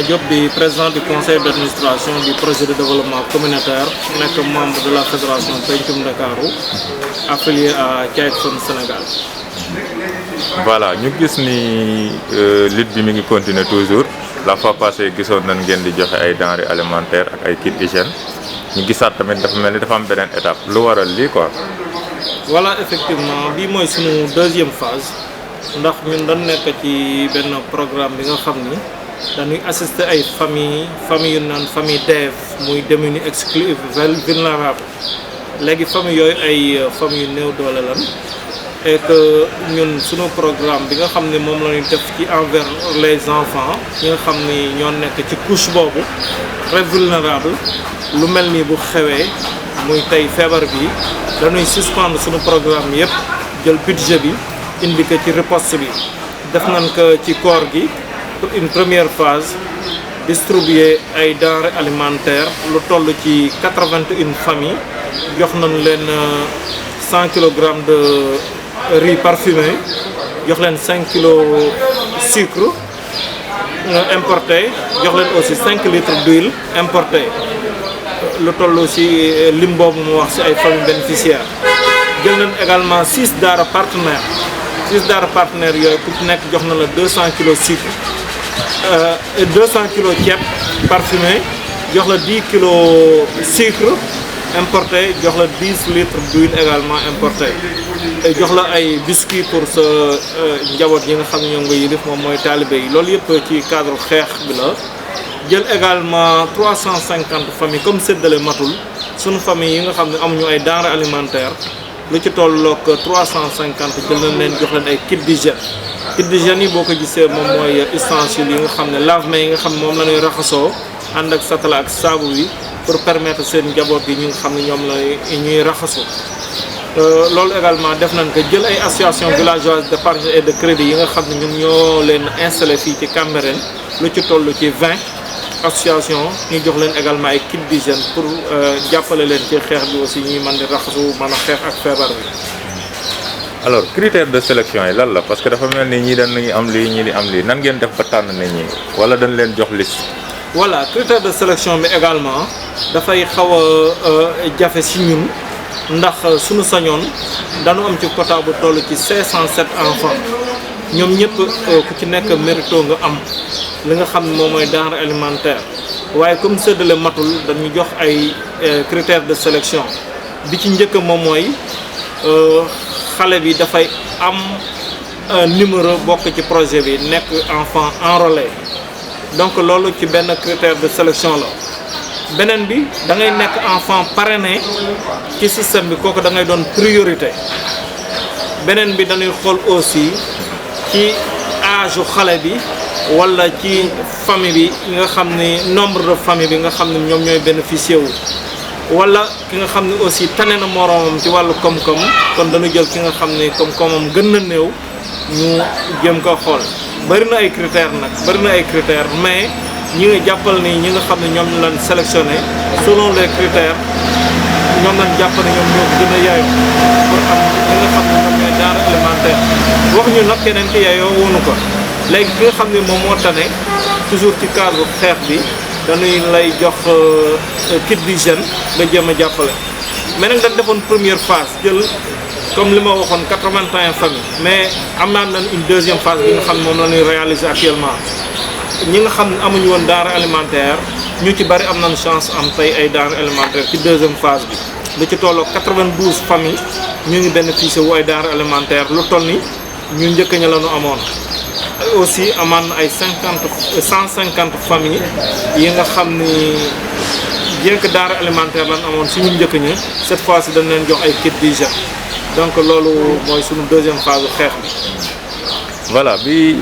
Diop di président du conseil d'administration du projet de développement communautaire nekk membre de la fédération Pencum Ndakaaru affilié à Thiaït Fund Sénégal. Voilà, ñu gis ni lutte bi mi ngi continuer toujours la fois passée gisoon nañ ngeen di joxe ay denrées alimentaires ak ay kit hygiène ñu gisaat tamit dafa mel ni dafa am beneen étape lu waral lii quoi. Voilà, effectivement bii mooy sunu deuxième phase ndax ñun dañ nekk ci benn programme bi nga xam ni dañuy assister ay famille yu naan famille DEV muy démunis exclus vulnérables léegi famille yooyu ay famille yu néew doole lan et que ñun sunu programme bi nga xam ne moom la ñuy def ci envers les enfants ñi nga xam ni ñoo nekk ci couche boobu très vulnérable lu mel ni bu xewee muy tey feebar bi dañuy suspendre sunu programme yëpp jël budget bi indi ko ci riposte bi def nañ ko ci koor gi pour une première phase distribuer ay denrées alimentaires lu toll ci 81 familles jox nañ leen 100 kilogrammes de riz parfumé jox leen 5 kilos sucre importé jox leen aussi 5 litres d'huile importé lu toll ci lim boobu mu wax ci ay familles bénéficiaires jël nañ également 6 daara partenaires yooyu ku ci nekk jox na la 200 kilos sucre 200 kilos ceeb parfumé jox la 10 kilos sucre importé jox la 10 litres d'huile également importé jox la ay biscuits pour sa njaboot yi nga xam ne ñoom nga yilif moom mooy taalibe yi loolu yëpp ci cadre xeex bi la jël également 350 familles comme séddale matul sunu famille yi nga xam ne amuñu ay denrées alimentaires lu ci tolloog 350 jël nañ leen jox leen ay kit d'hygiène yi boo ko gisee moom mooy ustensiles yi nga xam ne lave-mains yi nga xam ne moom la ñuy raxasoo ànd ak satala ak saabu bi pour permettre seen njaboot yi ñu nga xam ne ñoom la ñuy raxasu loolu également def nañ ko jël ay association villageoise d'épargne et de crédit yi nga xam ne ñun ñoo leen installé fii ci Cambérène lu ci toll ci 20 association ñu jox leen également ay kit d'hygiène pour jàppale leen ci xeex bi aussi ñuy mën di raxasu mën a xeex ak feebar bi. Alors critère de sélection yi lan la parce que dafa mel ni ñii dañuy am lii ñii di am lii nan ngeen def ba tànn nit ñi wala dañ leen jox liste. Voilà, critère de sélection bi également dafay xaw a jafe si ñun ndax suñu sañoon dañu am ci quota bu toll ci 507 enfants ñoom ñëpp ku ci nekk mérito nga am li nga xam ne moom mooy denrée alimentaire waaye comme séddale matul dañu jox ay critères de sélection bi ci njëkk moom mooy xale bi dafay am numéro bokk ci projet bi nekk enfant enrôlé donc loolu ci benn critère de sélection la beneen bi da ngay nekk enfant parrainé ci système bi kooku da ngay doon priorité beneen bi dañuy xool aussi ci âge xale bi wala ci famille bi nga xam ne nombre de famille bi nga xam ne ñoom ñooy bénéficier wu wala ki nga xam ne aussi tane na moroomam ci wàllu koom-koom kon dañu jël ki nga xam ne koom-koomam gën na néew ñu jëm ko xool bëri na ay critères nag bëri na ay critères mais ñi nga jàppal ni ñi nga xam ne ñoom ñu leen sélectionné selon les critères ñoom lañ jàpp ne ñoom ñoo gën a yaayoo pour am ñi nga xam ne ñoom ñooy denrée alimentaire wax ñu nag keneen ki yaayoo woonu ko léegi ki nga xam ne moom moo tane toujours ci cadre xeex bi dañuy lay jox kit d'hygiène nga jéem a jàppale mais nag dañ defoon première phase jël comme li ma waxoon 81 familles mais am naa nañ une deuxième phase bi nga xam ne moom la ñuy réaliser actuellement ñi nga xam ne amuñu woon denrée alimentaire ñu ci bari am nañ chance am tey ay denrées alimentaires ci deuxième phase bi lu ci tolloo 92 familles ñu ngi bénéficier wu ay denrées alimentaires lu toll ni ñu njëkk ña la ñu amoon aussi amaan na ay 150 familles yi nga xam ni bien que denrées alimentaires lan amoon si ñu njëkk ña cette fois ci dañ leen jox ay kit d'hygiène donc loolu mooy suñu deuxième phase bu xeex bi. Voilà bi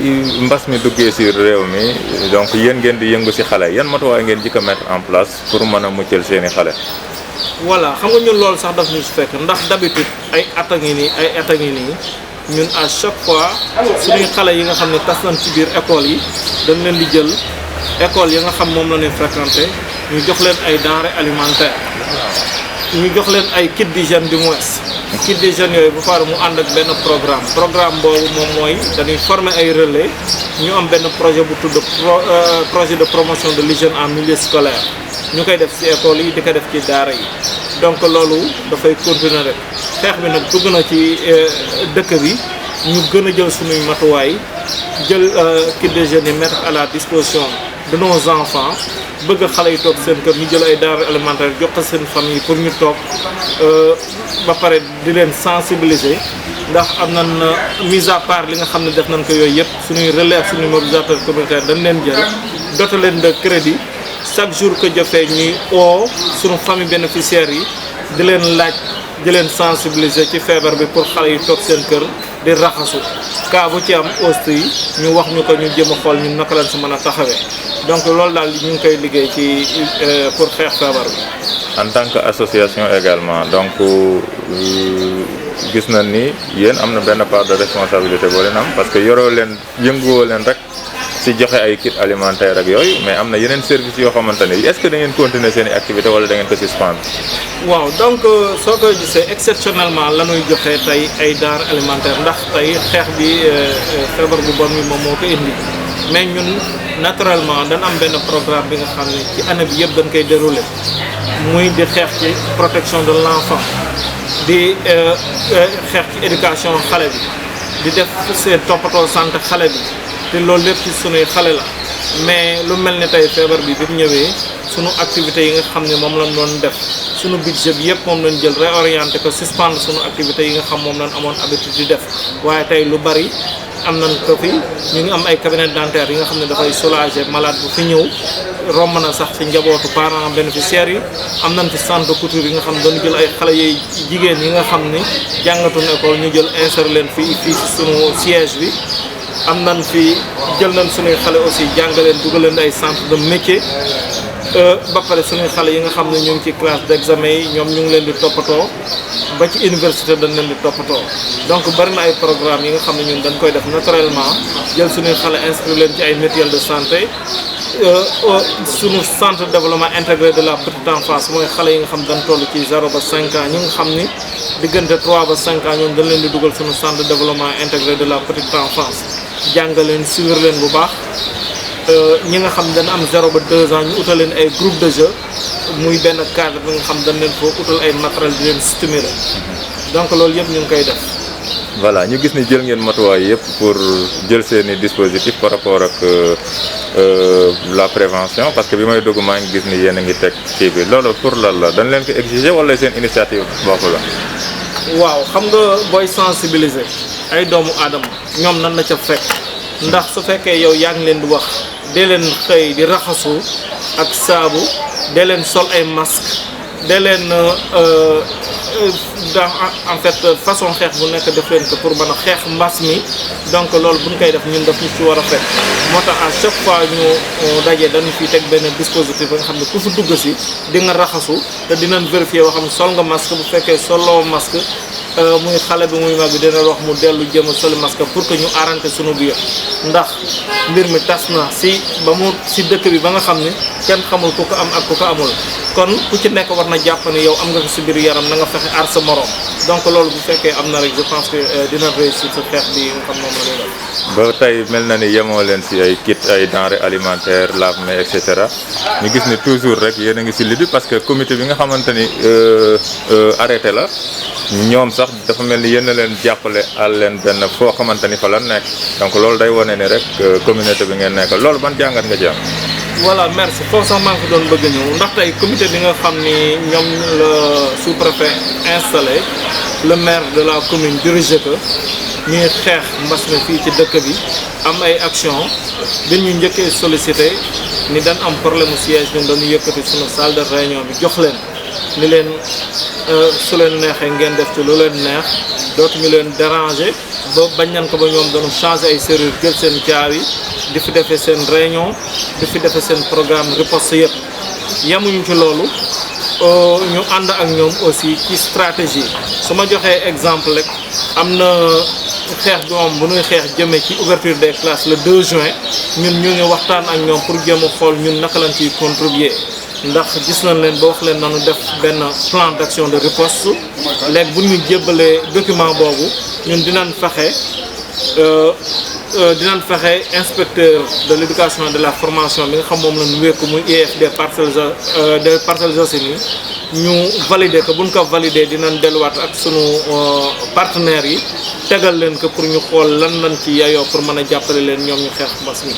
mbas mi duggee ci réew mi donc yéen ngeen di yëngu ci xale yan matuwaay ngeen jëkk a mettre en place pour mën a muccal seeni xale. voilà xam nga ñun loolu sax daf ñu fekk ndax d'habitude ay at a ngi nii ñun à chaque fois suñuy xale yi nga xam ne tas nañ ci biir école yi dañ leen di jël école yi nga xam moom la ñuy fréquenté ñu jox leen ay denrées alimentaires ñu jox leen ay kit d'hygiène du moins kit d'hygiène yooyu bu faar mu ànd ak benn programme boobu moom mooy dañuy former ay relais ñu am benn projet bu tudd projet de promotion de l'hygiène en milieu scolaire ñu koy def ci école yi di ko def ci daara yi donc loolu dafay continuer rek xeex bi nag dugg na ci dëkk bi ñu gën a jël suñuy matuwaay jël kit d'hygiène yi mettre à la disposition de nos enfants bëgg xale yi toog seen kër ñu jël ay denrées alimentaires jox ko seen famille pour ñu toog ba pare di leen sensibiliser ndax am nañ mise à part li nga xam ne def nañ ko yooyu yëpp suñuy relais ak suñuy mobilisateurs communautaires dañ leen jël doter leen de crédit chaque jour que jëfee ñuy oo suñu famille bénéficiaires yi di leen laaj di leen sensibiliser ci feebar bi pour xale yi toog seen kër di raxasu cas bu ci am aussi ñu wax ñu ko ñu jëm a xool ñun naka lañ si mën a taxawee donc loolu daal ñu ngi koy liggéey ci pour xeex feebar bi. En tant que association également donc gis na ni yéen am na benn part de responsabilité boo leen am parce que yoroo leen yënguwoo leen rek ci joxe ay kit alimentaire ak yooyu mais am na yeneen services yoo xamante ne est-ce que da ngeen continuer seen i activité wala da ngeen ko suspendre. waaw donc soo koy gisee exceptionnellement la ñuy joxe tey ay denrées alimentaires ndax tey xeex bi feebar bu bon bi moom moo ko indi mais ñun naturellement dañ am benn programme bi nga xam ne ci année bi yëpp dañ koy dérouler muy di xeex ci protection de l'enfant di xeex ci éducation xale bi di def seen toppatoo santé xale bi te loolu lépp ci sunuy xale la mais lu mel ni tey feebar bi mu ñëwee sunu activités yi nga xam ne moom lañ doon def sunu budget bi yëpp moom lañ jël réorienté ko suspendre sunu activités yi nga xam moom lañ amoon habitude di def waaye tey lu bari am nañ ko fi ñu ngi am ay cabinet dentaire yi nga xam ne dafay soulager malade bu fi ñëw romb na sax ci njabootu parents bénéficiaires yi am nañ fi centre de couture yi nga xam ne dañu jël ay xale yi jigéen yi nga xam ne jàngatuñu école ñu jël insérer leen fii ci sunu siège bi am nañ fi jël nañ suñuy xale aussi jàngaleen dugal leen ay centre de métier ba pare suñuy xale yi nga xam ne ñu ngi ci classe d'examen yi ñoom ñu ngi leen di toppatoo ba ci université dañ leen di toppatoo donc bari na ay programme yi nga xam ne ñun dañ koy def naturellement jël suñuy xale inscrire leen ci ay mutuelle de santé suñu centre de développement intégré de la petite enfance mooy xale yi nga xam dañ toll ci 0 ba 5 ans ñi nga xam ni diggante 3 ba 5 ans ñoom dañ leen di dugal suñu centre de développement intégré de la petite enfance jàngal leen suivre leen bu baax ñi nga xam dañ am 0 ba 2 ans ñu utal leen ay groupe de jeu muy benn cadre bi nga xam dañ leen foo utal ay matériel di leen stimuler donc loolu yëpp ñu ngi koy def. voilà ñu gis ni jël ngeen matuwaay yëpp pour jël seeni dispositif par rapport ak la prévention parce que bi may dugg maa ngi gis ni yéen a ngi teg kii bi loolu pour lan la dañ leen ko exiger wala seen initiative bopp la. waaw xam nga booy sensibiliser ay doomu aadama ñoom nan la ca fekk ndax su fekkee yow yaa ngi leen di wax dee leen xëy di raxasu ak saabu dee leen sol ay masque dee leen en fait façon xeex bu nekk def leen ko pour mën a xeex mbas mi donc loolu bu ñu koy def ñun daf ñu ci war a fekk moo tax à chaque fois ñu dajee dañu fi teg benn dispositif ba nga xam ne ku fi dugg si di nga raxasu te dinañ vérifier wax xam sol nga masque bu fekkee soloo masque muy xale bi muy mag bi dina wax mu dellu jëm a soli masque pour que ñu arrêté sunu biir ndax mbir mi tas na si dëkk bi ba nga xam ne kenn xamul ku ko am ak ku ko amul kon ku ci nekk war na jàpp ne yow am nga ko si biir yaram na nga fexe aar sa morom donc loolu bu fekkee am na rek je pense que dina réussir sa xeex bi nga xam moom la ñuy def. ba tey mel na ni yemoo leen si ay kit ay denrées alimentaires lave-mains et cetera ñu gis ni toujours rek yéen a ngi si li bi parce que comité bi nga xamante ni arrêté la ñoom sax dafa mel ni yéen a leen jàppale àll leen benn foo xamante ni fa la nekk donc loolu day wane ni rek communauté bi ngeen nekk loolu ban jàngat nga ci am. voilà merci foofu sax maa ngi ko doon bëgg a ñëw ndax tey comité bi nga xam ni ñoom la sous-préfet installé le maire de la commune dirigé ko ñuy xeex mbas mi fii ci dëkk bi am ay action bi ñu njëkkee sollicité ni dañ am problème mu siège bi dañu yëkkati suñu salle de réunion bi jox leen ni leen su leen neexee ngeen def ci lu leen neex dootuñu leen déranger ba bañ nañ ko ba ñoom dañu changer ay serrure jël seen caabi di fi defee seen réunion di fi defee seen programme riposte yëpp yemuñu ci loolu ñu ànd ak ñoom aussi ci stratégie su ma joxee exemple rek am na xeex bi moom bu ñuy xeex jëmee ci ouverture des classes le 2 juin ñun ñu ngi waxtaan ak ñoom pour jéem a xool ñun naka lañ ciy contribuer ndax gis nañ leen ba wax leen nanu def benn plan d'action de riposte léegi bu ñu jébbalee document boobu ñun dinañ fexe inspecteur de l'éducation et de la formation bi nga xam moom la ñu wékku muy IEF des Parcelles Assainies ñu valider ko buñ ko valider dinañ delluwaat ak sunu partenaires yi tegal leen ko pour ñu xool lan lañ ci yayoo pour mën a jàppale leen ñoom ñu xeex mbas mi.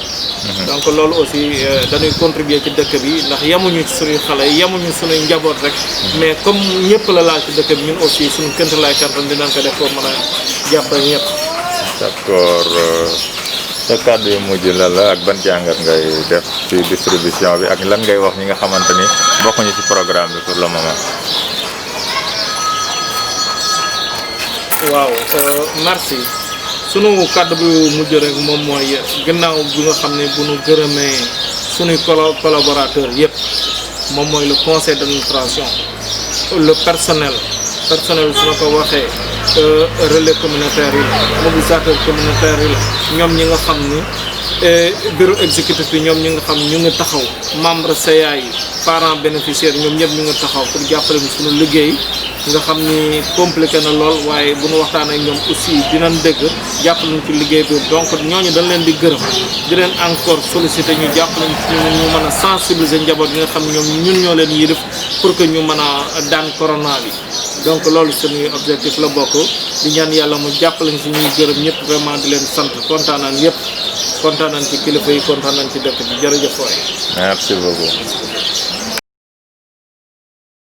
donc loolu aussi dañuy contribuer ci dëkk bi ndax yemuñu ci suñuy xale yemuñu suñuy njaboot rek mais comme ñëpp la laal ci dëkk bi ñun aussi suñu kënt lay kartan dinañ ko def pour mën a jàppale ñëpp. d'accord sa kàddu yu mujj la ak ban jàngat ngay def ci distribution bi ak lan ngay wax ñi nga xamante ni bokkuñu ci programme bi pour le moment. waaw merci sunu kàddu bu mujj rek moom mooy gannaaw bi nga xam ne bu nu gërëmee sunuy collaborateurs yëpp moom mooy le conseil d'administration le personnel su ma ko waxee relais communautaire yi la mobilisateur communautaire yi la ñoom ñi nga xam ni bureau exécutif bi ñoom ñi nga xam ñu ngi taxaw membre CA yi parents bénéficiaires ñoom ñëpp ñu ngi taxaw pour jàppale ñu suñu liggéey nga xam ni compliqué na lool waaye bu ñu waxtaan ak ñoom aussi dinañ dégg jàppale ñu ci liggéey bi donc ñooñu dañ leen di gërëm di leen encore solliciter ñu jàppale ñu mën a sensibiliser njaboot yi nga xam ñoom ñun ñoo leen yilif pour que ñu mën a daan corona bi. donc loolu suñuy objectif la bokk di ñaan yàlla mu jàppale ñu si ñuy gërëm ñëpp vraiment di leen sant kontaan nañ yëpp kontaan nañ ci kilifa yi kontaan nañ ci dëkk bi jërëjëf waay. merci beaucoup.